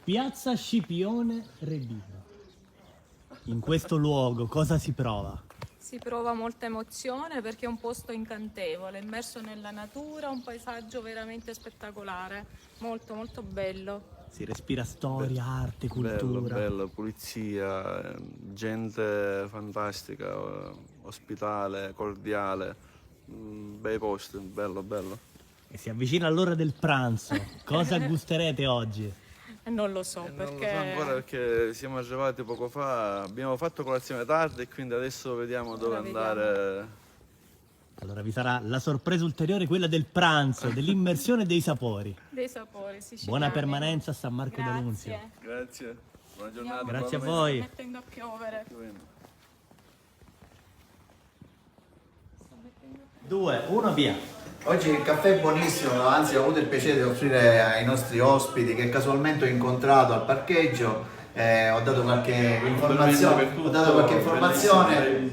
Piazza Scipione Rebido. In questo luogo cosa si prova? Si prova molta emozione perché è un posto incantevole, immerso nella natura, un paesaggio veramente spettacolare, molto molto bello. Si respira storia, arte, Bello, cultura. bello, pulizia, gente fantastica, ospitale, cordiale, bei posti, bello, bello. E si avvicina l'ora del pranzo. Cosa gusterete oggi? Non lo so Non lo so perché ancora perché siamo arrivati poco fa, abbiamo fatto colazione tardi e quindi adesso vediamo dove Ora andare. Allora vi sarà la sorpresa ulteriore, quella del pranzo, dell'immersione dei sapori. dei sapori siciliani. Buona permanenza a San Marco d'Annunzio. Grazie. Grazie, buona giornata. Grazie a buona voi. Sta mettendo a piovere. domenica. 2, 1, via. Oggi il caffè è buonissimo, anzi ho avuto il piacere di offrire ai nostri ospiti che casualmente ho incontrato al parcheggio, ho dato qualche informazione,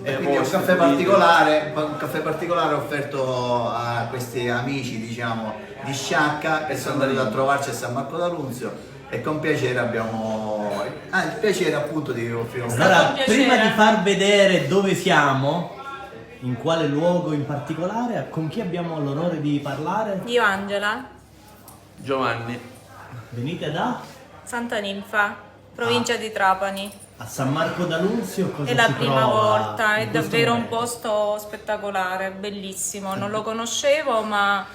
e quindi un caffè particolare offerto a questi amici, diciamo, di Sciacca che sono venuti a trovarci a San Marco d'Annunzio e con piacere abbiamo il piacere appunto di offrire un caffè. Allora, un piacere. prima di far vedere dove siamo, in quale luogo in particolare, con chi abbiamo l'onore di parlare? Io Angela, Giovanni, Venite da? Santa Ninfa, provincia di Trapani. A San Marco d'Annunzio cosa È la si prima prova volta, è in questo davvero un momento? posto spettacolare, bellissimo. Non lo conoscevo, ma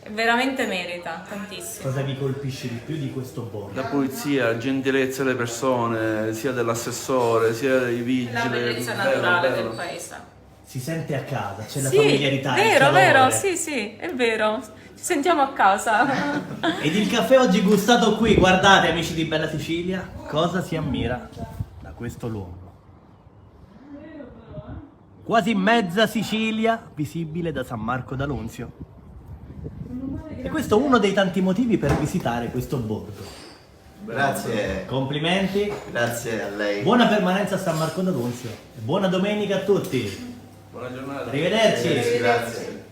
veramente merita tantissimo. Cosa vi colpisce di più di questo borgo? la pulizia, la gentilezza delle persone, sia dell'assessore, sia dei vigili. La bellezza bello, naturale bello. del paese. Si sente a casa, c'è la Sì, familiarità, il vero, calore. vero, sì, sì, è vero. Ci sentiamo a casa. Ed il caffè oggi gustato qui, guardate amici di Bella Sicilia, cosa si ammira da questo luogo. Quasi mezza Sicilia visibile da San Marco d'Annunzio. E questo è uno dei tanti motivi per visitare questo borgo. Grazie, Complimenti, grazie a lei. buona permanenza a San Marco d'Annunzio e buona domenica a tutti. Buona giornata. Arrivederci. Grazie.